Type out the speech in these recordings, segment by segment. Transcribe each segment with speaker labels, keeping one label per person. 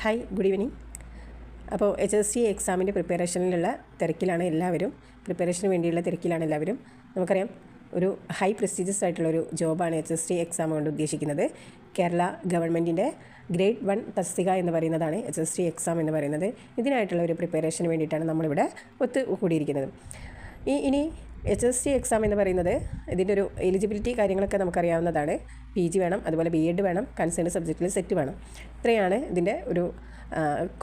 Speaker 1: Hi, good evening. അപ്പോൾ HSC എക്സാമിൻ്റെ പ്രിപ്പറേഷനിലുള്ള തിരക്കിലാണ് എല്ലാവരും. പ്രിപ്പറേഷന് വേണ്ടിയുള്ള തിരക്കിലാണ് എല്ലാവരും. നമുക്കറിയാം, ഒരു ഹൈ പ്രസ്റ്റീജിയസ് ആയിട്ടുള്ളൊരു ജോബാണ് HSC എക്സാം കൊണ്ട് ഉദ്ദേശിക്കുന്നത്. കേരള ഗവൺമെൻറ്റിൻ്റെ ഗ്രേഡ് 1 തസ്തിക എന്ന് പറയുന്നതാണ് HSC എക്സാം എന്ന് പറയുന്നത്. ഇതിനായിട്ടുള്ള ഒരു പ്രിപ്പറേഷന് വേണ്ടിയിട്ടാണ് നമ്മളിവിടെ ഒത്തുകൂടിയിരിക്കുന്നത്. ഇനി HSC എക്സാം എന്ന് പറയുന്നത് ഇതിൻ്റെ ഒരു എലിജിബിലിറ്റി കാര്യങ്ങളൊക്കെ നമുക്കറിയാവുന്നതാണ്. PG വേണം, അതുപോലെ B.Ed വേണം, കൺസേൺ സബ്ജക്റ്റിൽ സെറ്റ് വേണം. ഇത്രയാണ് ഇതിൻ്റെ ഒരു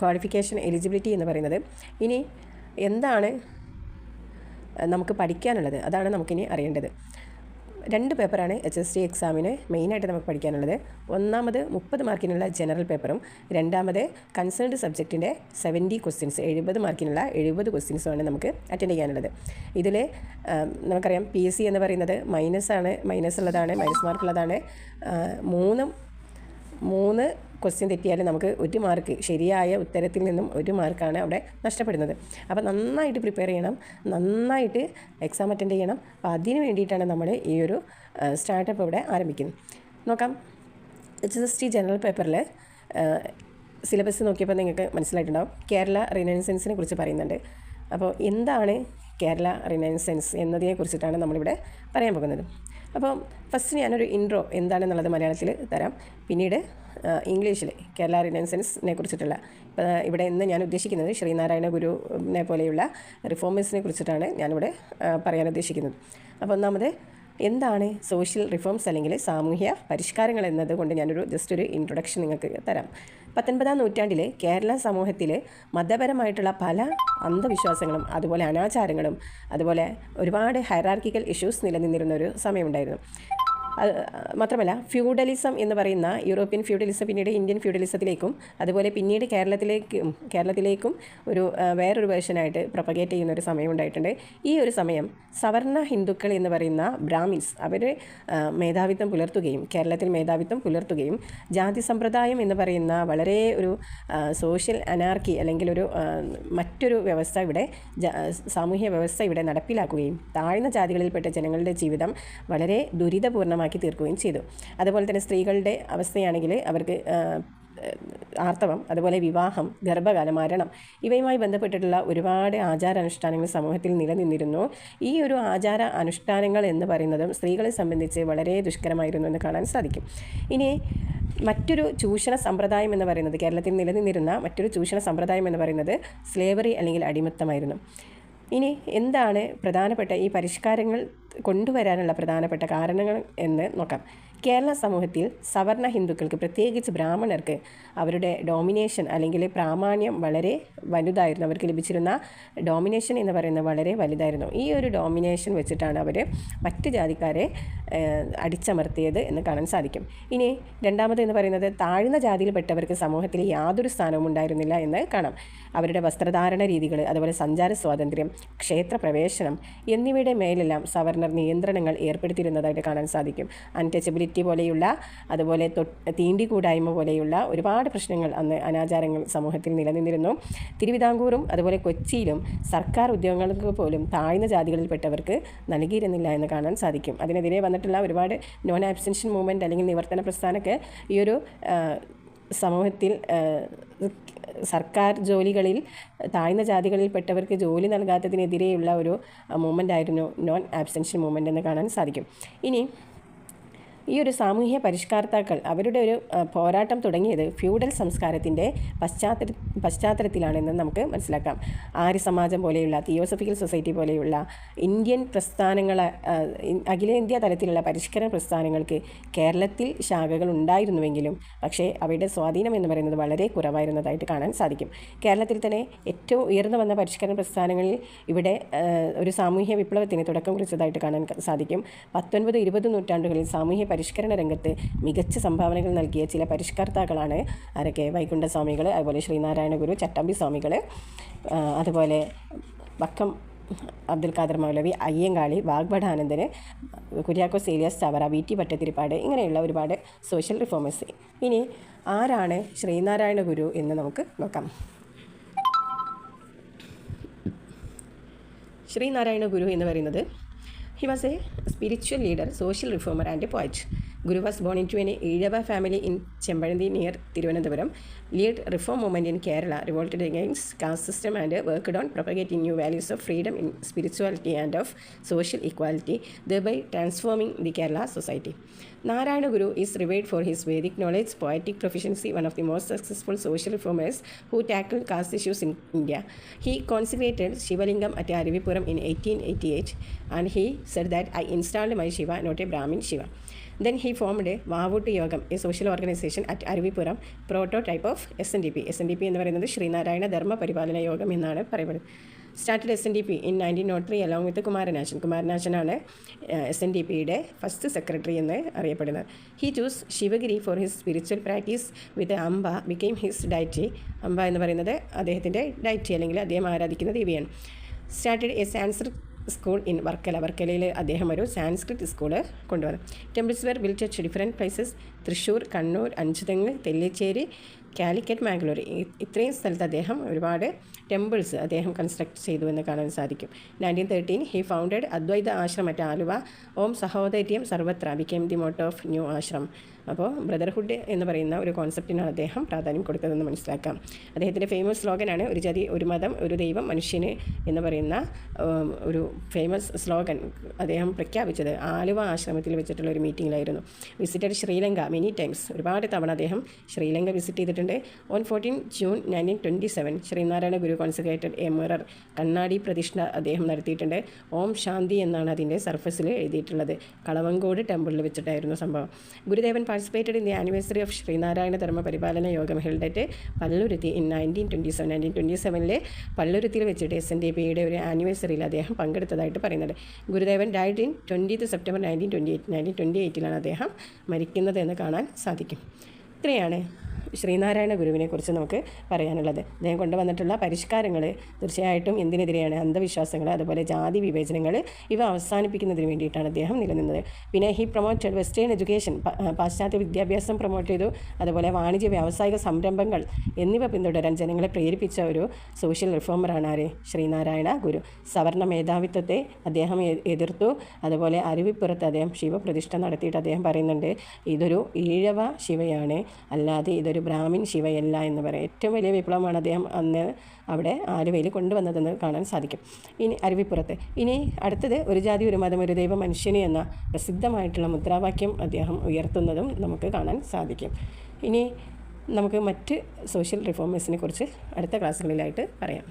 Speaker 1: ക്വാളിഫിക്കേഷൻ എലിജിബിലിറ്റി എന്ന് പറയുന്നത്. ഇനി എന്താണ് നമുക്ക് പഠിക്കാനുള്ളത്, അതാണ് നമുക്കിനി അറിയേണ്ടത്. 2 പേപ്പറാണ് HSC എക്സാമിന് മെയിനായിട്ട് നമുക്ക് പഠിക്കാനുള്ളത്. ഒന്നാമത് 30 മാർക്കിനുള്ള ജനറൽ പേപ്പറും, രണ്ടാമത് കൺസേൺഡ് സബ്ജക്റ്റിൻ്റെ 70 ക്വസ്റ്റ്യൻസ് 70 മാർക്കിനുള്ള 70 ക്വസ്റ്റ്യൻസുമാണ് നമുക്ക് അറ്റൻഡ് ചെയ്യാനുള്ളത്. ഇതിൽ നമുക്കറിയാം PSC എന്ന് പറയുന്നത് മൈനസ് മാർക്കുള്ളതാണ്. മൂന്ന് ക്വസ്റ്റ്യൻ തെറ്റിയാൽ നമുക്ക് 1 മാർക്ക്, ശരിയായ ഉത്തരത്തിൽ നിന്നും 1 മാർക്കാണ് അവിടെ നഷ്ടപ്പെടുന്നത്. അപ്പോൾ നന്നായിട്ട് പ്രിപ്പയർ ചെയ്യണം, നന്നായിട്ട് എക്സാം അറ്റൻഡ് ചെയ്യണം. അപ്പോൾ അതിന് വേണ്ടിയിട്ടാണ് നമ്മൾ ഈ ഒരു സ്റ്റാർട്ടപ്പ് ഇവിടെ ആരംഭിക്കുന്നത്. നോക്കാം, HSC ജനറൽ പേപ്പറിൽ സിലബസ് നോക്കിയപ്പോൾ നിങ്ങൾക്ക് മനസ്സിലായിട്ടുണ്ടാവും. കേരള റിനൈസൻസിനെ കുറിച്ച് പറയുന്നുണ്ട്. അപ്പോൾ എന്താണ് കേരള റിനൈസൻസ് എന്നതിനെ കുറിച്ചിട്ടാണ് നമ്മളിവിടെ പറയാൻ പോകുന്നത്. അപ്പോൾ ഫസ്റ്റ് ഞാനൊരു ഇൻട്രോ എന്താണെന്നുള്ളത് മലയാളത്തിൽ തരാം, പിന്നീട് ഇംഗ്ലീഷിൽ കേരള റിനൈസൻസിനെ കുറിച്ചിട്ടുള്ള ഇവിടെ ഇന്ന് ഞാൻ ഉദ്ദേശിക്കുന്നത് ശ്രീനാരായണ ഗുരുവിനെ പോലെയുള്ള റിഫോമേഴ്സിനെ കുറിച്ചിട്ടാണ് ഞാനിവിടെ പറയാൻ ഉദ്ദേശിക്കുന്നത്. അപ്പോൾ ഒന്നാമത് എന്താണ് സോഷ്യൽ റിഫോംസ് അല്ലെങ്കിൽ സാമൂഹ്യ പരിഷ്കാരങ്ങൾ എന്നതുകൊണ്ട് ഞാനൊരു ജസ്റ്റ് ഒരു ഇൻട്രൊഡക്ഷൻ നിങ്ങൾക്ക് തരാം. 19-ാം നൂറ്റാണ്ടിൽ കേരള സമൂഹത്തിൽ മതപരമായിട്ടുള്ള പല അന്ധവിശ്വാസങ്ങളും അതുപോലെ അനാചാരങ്ങളും അതുപോലെ ഒരുപാട് ഹൈറാർക്കിക്കൽ ഇഷ്യൂസ് നിലനിന്നിരുന്ന ഒരു സമയമുണ്ടായിരുന്നു. മാത്രമല്ല ഫ്യൂഡലിസം എന്ന് പറയുന്ന യൂറോപ്യൻ ഫ്യൂഡലിസം പിന്നീട് ഇന്ത്യൻ ഫ്യൂഡലിസത്തിലേക്കും അതുപോലെ പിന്നീട് കേരളത്തിലേക്കും ഒരു വേറൊരു വേർഷനായിട്ട് പ്രൊപ്പഗേറ്റ് ചെയ്യുന്ന ഒരു സമയം ഉണ്ടായിട്ടുണ്ട്. ഈ ഒരു സമയം സവർണ ഹിന്ദുക്കൾ എന്ന് പറയുന്ന ബ്രാഹ്മിൻസ് അവർ കേരളത്തിൽ മേധാവിത്വം പുലർത്തുകയും ജാതി സമ്പ്രദായം എന്ന് പറയുന്ന വളരെ ഒരു സോഷ്യൽ അനാർക്കി അല്ലെങ്കിൽ ഒരു മറ്റൊരു വ്യവസ്ഥ ഇവിടെ സാമൂഹ്യ വ്യവസ്ഥ ഇവിടെ നടപ്പിലാക്കുകയും താഴ്ന്ന ജാതികളിൽപ്പെട്ട ജനങ്ങളുടെ ജീവിതം വളരെ ദുരിതപൂർണ്ണമാക്കി തീർക്കുകയും ചെയ്തു. അതുപോലെ തന്നെ സ്ത്രീകളുടെ അവസ്ഥയാണെങ്കിൽ അവർക്ക് ആർത്തവം, അതുപോലെ വിവാഹം, ഗർഭകാലം, മരണം ഇവയുമായി ബന്ധപ്പെട്ടിട്ടുള്ള ഒരുപാട് ആചാരാനുഷ്ഠാനങ്ങൾ സമൂഹത്തിൽ നിലനിന്നിരുന്നു. ഈ ഒരു ആചാര അനുഷ്ഠാനങ്ങൾ എന്ന് പറയുന്നതും സ്ത്രീകളെ സംബന്ധിച്ച് വളരെ ദുഷ്കരമായിരുന്നു എന്ന് കാണാൻ സാധിക്കും. ഇനി മറ്റൊരു ചൂഷണ സമ്പ്രദായം എന്ന് പറയുന്നത്, കേരളത്തിൽ നിലനിന്നിരുന്ന മറ്റൊരു ചൂഷണ സമ്പ്രദായം എന്ന് പറയുന്നത് സ്ലേവറി അല്ലെങ്കിൽ അടിമത്തമായിരുന്നു. ഇനി എന്താണ് പ്രധാനപ്പെട്ട ഈ പരിഷ്കാരങ്ങൾ കൊണ്ടുവരാനുള്ള പ്രധാനപ്പെട്ട കാരണങ്ങൾ എന്ന് നോക്കാം. കേരള സമൂഹത്തിൽ സവർണ ഹിന്ദുക്കൾക്ക്, പ്രത്യേകിച്ച് ബ്രാഹ്മണർക്ക് അവരുടെ ഡോമിനേഷൻ അല്ലെങ്കിൽ പ്രാമാണ്യം വളരെ വലുതായിരുന്നു. അവർക്ക് ലഭിച്ചിരുന്ന ഡോമിനേഷൻ എന്ന് പറയുന്നത് വളരെ വലുതായിരുന്നു. ഈ ഒരു ഡോമിനേഷൻ വെച്ചിട്ടാണ് അവർ മറ്റ് ജാതിക്കാരെ അടിച്ചമർത്തിയത് എന്ന് കാണാൻ സാധിക്കും. ഇനി രണ്ടാമത് എന്ന് പറയുന്നത് താഴ്ന്ന ജാതിയിൽപ്പെട്ടവർക്ക് സമൂഹത്തിൽ യാതൊരു സ്ഥാനവും ഉണ്ടായിരുന്നില്ല എന്ന് കാണാം. അവരുടെ വസ്ത്രധാരണ രീതികൾ, അതുപോലെ സഞ്ചാര സ്വാതന്ത്ര്യം, ക്ഷേത്ര പ്രവേശനം എന്നിവയുടെ മേലെല്ലാം സവർണർ നിയന്ത്രണങ്ങൾ ഏർപ്പെടുത്തിയിരുന്നതായിട്ട് കാണാൻ സാധിക്കും. അൺടച്ചബിലിറ്റി പോലെയുള്ള, അതുപോലെ തീണ്ടിക്കൂടായ്മ പോലെയുള്ള ഒരുപാട് പ്രശ്നങ്ങൾ, അനാചാരങ്ങൾ സമൂഹത്തിൽ നിലനിന്നിരുന്നു. തിരുവിതാംകൂറും അതുപോലെ കൊച്ചിയിലും സർക്കാർ ഉദ്യോഗങ്ങൾക്ക് പോലും താഴ്ന്ന ജാതികളിൽപ്പെട്ടവർക്ക് നൽകിയിരുന്നില്ല എന്ന് കാണാൻ സാധിക്കും. അതിനെതിരെ വന്നിട്ടുള്ള ഒരുപാട് നോൺ ആബ്സെൻഷൻ മൂവ്മെൻറ്റ് അല്ലെങ്കിൽ നിവർത്തന പ്രസ്ഥാനമൊക്കെ ഈ ഒരു സമൂഹത്തിൽ സർക്കാർ ജോലികളിൽ താഴ്ന്ന ജാതികളിൽപ്പെട്ടവർക്ക് ജോലി നൽകാത്തതിനെതിരെയുള്ള ഒരു മൂവ്മെൻ്റ് ആയിരുന്നു നോൺ ആബ്സെൻഷൻ മൂവ്മെൻ്റ് എന്ന് കാണാൻ സാധിക്കും. ഇനി ഈ ഒരു സാമൂഹ്യ പരിഷ്കർത്താക്കൾ അവരുടെ ഒരു പോരാട്ടം തുടങ്ങിയത് ഫ്യൂഡൽ സംസ്കാരത്തിൻ്റെ പശ്ചാത്തലത്തിലാണെന്ന് നമുക്ക് മനസ്സിലാക്കാം. ആര്യ സമാജം പോലെയുള്ള, തിയോസഫിക്കൽ സൊസൈറ്റി പോലെയുള്ള ഇന്ത്യൻ പ്രസ്ഥാനങ്ങൾ, അഖിലേന്ത്യാ തലത്തിലുള്ള പരിഷ്കരണ പ്രസ്ഥാനങ്ങൾക്ക് കേരളത്തിൽ ശാഖകൾ ഉണ്ടായിരുന്നുവെങ്കിലും പക്ഷേ അവയുടെ സ്വാധീനം എന്ന് പറയുന്നത് വളരെ കുറവായിരുന്നതായിട്ട് കാണാൻ സാധിക്കും. കേരളത്തിൽ തന്നെ ഏറ്റവും ഉയർന്നു വന്ന പരിഷ്കരണ പ്രസ്ഥാനങ്ങളിൽ ഇവിടെ ഒരു സാമൂഹ്യ വിപ്ലവത്തിന് തുടക്കം കുറിച്ചതായിട്ട് കാണാൻ സാധിക്കും. 19-20 നൂറ്റാണ്ടുകളിൽ സാമൂഹ്യ പരിഷ്കരണ രംഗത്ത് മികച്ച സംഭാവനകൾ നൽകിയ ചില പരിഷ്കർത്താക്കളാണ് ആരൊക്കെ? വൈകുണ്ഠസ്വാമികൾ, അതുപോലെ ശ്രീനാരായണ ഗുരു, ചട്ടമ്പി സ്വാമികൾ, അതുപോലെ വക്കം അബ്ദുൽ ഖാദർ മൗലവി, അയ്യങ്കാളി, വാഗ്ഭടാനന്ദന്, കുര്യാക്കോസ് ഏലിയാസ് ചവറ, VT ഭട്ടതിരിപ്പാട്, ഇങ്ങനെയുള്ള ഒരുപാട് സോഷ്യൽ റിഫോമേഴ്സ്. ഇനി ആരാണ് ശ്രീനാരായണ ഗുരു എന്ന് നമുക്ക് നോക്കാം. ശ്രീനാരായണ ഗുരു എന്ന് പറയുന്നത് He was a spiritual leader, social reformer and a poet. Guru was born into an Ezhava family in Chembalanthi near Thiruvananthapuram. Led reform movement in Kerala, revolted against caste system and worked on propagating new values of freedom in spirituality and of social equality, thereby transforming the Kerala society. Narayana Guru is revered for his Vedic knowledge, poetic proficiency, one of the most successful social reformers who tackled caste issues in India. He consecrated Shivalingam at Arivipuram in 1888 and he said that I installed my Shiva, not a Brahmin Shiva. Then he formed a Vavuttu Yogam, a social organization at Arivipuram, prototype of SNDP. SNDP എന്ന് പറയുന്നത് ശ്രീനാരായണ ധർമ്മ പരിപാലന യോഗം എന്നാണ് പറയുന്നത്. Started SNDP in 1903 along with Kumaran Asan. കുമാരനാശനാണ് SNDPയുടെ first secretary എന്ന് അറിയപ്പെടുന്നത്. He chose Sivagiri for his spiritual practice with Amba became his deity. Amba എന്ന് പറയുന്നത് അദ്ദേഹത്തിൻ്റെ ഡൈറ്റി അല്ലെങ്കിൽ അദ്ദേഹം ആരാധിക്കുന്ന ദേവിയാണ്. Started a Sanskrit school in Varkala. വർക്കലയിൽ അദ്ദേഹം ഒരു സാൻസ്ക്രിറ്റ് സ്കൂൾ കൊണ്ടുവന്നു. Temples were built at different places. Thrissur, Kannur, Anchuthengu, Tellicherry, Calicut, Mangalore, ഇത്രയും സ്ഥലത്ത് അദ്ദേഹം ഒരുപാട് ടെമ്പിൾസ് അദ്ദേഹം കൺസ്ട്രക്ട് ചെയ്തു എന്ന് കാണാൻ സാധിക്കും. 1913 he founded Advaita Ashram at Aluva. ഓം സഹോദര്യം സർവത്ര became the motto of new Ashram. അപ്പോൾ ബ്രദർഹുഡ് എന്ന് പറയുന്ന ഒരു കോൺസെപ്റ്റിനാണ് അദ്ദേഹം പ്രാധാന്യം കൊടുത്തതെന്ന് മനസ്സിലാക്കാം. അദ്ദേഹത്തിൻ്റെ ഫേമസ് സ്ലോഗനാണ് ഒരു ജാതി ഒരു മതം ഒരു ദൈവം മനുഷ്യന് എന്ന് പറയുന്ന ഒരു ഫേമസ് സ്ലോഗൻ അദ്ദേഹം പ്രഖ്യാപിച്ചത് ആലുവ ആശ്രമത്തിൽ വെച്ചിട്ടുള്ള ഒരു മീറ്റിങ്ങിലായിരുന്നു. Visited Sri Lanka many times. ഒരുപാട് തവണ അദ്ദേഹം ശ്രീലങ്ക വിസിറ്റ് ചെയ്തിട്ടുണ്ട്. On 14 June 1927 Sree Narayana Guru consecrated a mirror. കണ്ണാടി പ്രതിഷ്ഠ അദ്ദേഹം നടത്തിയിട്ടുണ്ട്. ഓം ശാന്തി എന്നാണ് അതിൻ്റെ സർഫസിൽ എഴുതിയിട്ടുള്ളത്. കളവങ്കോട് ടെമ്പിളിൽ വെച്ചിട്ടായിരുന്നു സംഭവം. ഗുരുദേവൻ participated in the anniversary of Sreenarayana ധർമ്മ പരിപാലന യോഗം held at പള്ളുരുത്തി in 1927. 1927 പള്ളുരുത്തിയിൽ വെച്ചിട്ട് SNDPയുടെ ഒരു ആനിവേഴ്സറിയിൽ അദ്ദേഹം പങ്കെടുത്തതായിട്ട് പറയുന്നത്. ഗുരുദേവൻ ഡൈഡ് ഇൻ 20 സെപ്റ്റംബർ 1928. 1928 അദ്ദേഹം മരിക്കുന്നത് എന്ന് കാണാൻ സാധിക്കും. ഇത്രയാണ് ശ്രീനാരായണ ഗുരുവിനെക്കുറിച്ച് നമുക്ക് പറയാനുള്ളത്. അദ്ദേഹം കൊണ്ടുവന്നിട്ടുള്ള പരിഷ്കാരങ്ങൾ തീർച്ചയായിട്ടും എന്തിനെതിരെയാണ്? അന്ധവിശ്വാസങ്ങൾ, അതുപോലെ ജാതി വിവേചനങ്ങൾ, ഇവ അവസാനിപ്പിക്കുന്നതിന് വേണ്ടിയിട്ടാണ് അദ്ദേഹം നിലനിന്നത്. പിന്നെ ഹി പ്രൊമോട്ടഡ് വെസ്റ്റേൺ എഡ്യൂക്കേഷൻ, പാശ്ചാത്യ വിദ്യാഭ്യാസം പ്രൊമോട്ട് ചെയ്തു. അതുപോലെ വാണിജ്യ വ്യാവസായിക സംരംഭങ്ങൾ എന്നിവ പിന്തുടരാൻ ജനങ്ങളെ പ്രേരിപ്പിച്ച ഒരു സോഷ്യൽ റിഫോമറാണ് ആര്? ശ്രീനാരായണ ഗുരു. സവർണ മേധാവിത്വത്തെ അദ്ദേഹം എതിർത്തു. അതുപോലെ അരുവിപ്പുറത്ത് അദ്ദേഹം ശിവപ്രതിഷ്ഠ നടത്തിയിട്ട് അദ്ദേഹം പറയുന്നുണ്ട് ഇതൊരു ഈഴവ ശിവയാണ്, അല്ലാതെ ഇതൊരു ബ്രാഹ്മിൻ ശിവയല്ല എന്ന് പറയും. ഏറ്റവും വലിയ വിപ്ലവമാണ് അദ്ദേഹം അന്ന് അവിടെ ആലുവയിൽ കൊണ്ടുവന്നതെന്ന് കാണാൻ സാധിക്കും. ഇനി അരുവിപ്പുറത്ത്. ഇനി അടുത്തത് ഒരു ജാതി ഒരു മതം ഒരു ദൈവം മനുഷ്യന് എന്ന പ്രസിദ്ധമായിട്ടുള്ള മുദ്രാവാക്യം അദ്ദേഹം ഉയർത്തുന്നതും നമുക്ക് കാണാൻ സാധിക്കും. ഇനി നമുക്ക് മറ്റ് സോഷ്യൽ റിഫോമേഴ്സിനെ കുറിച്ച് അടുത്ത ക്ലാസ്സുകളിലായിട്ട് പറയാം.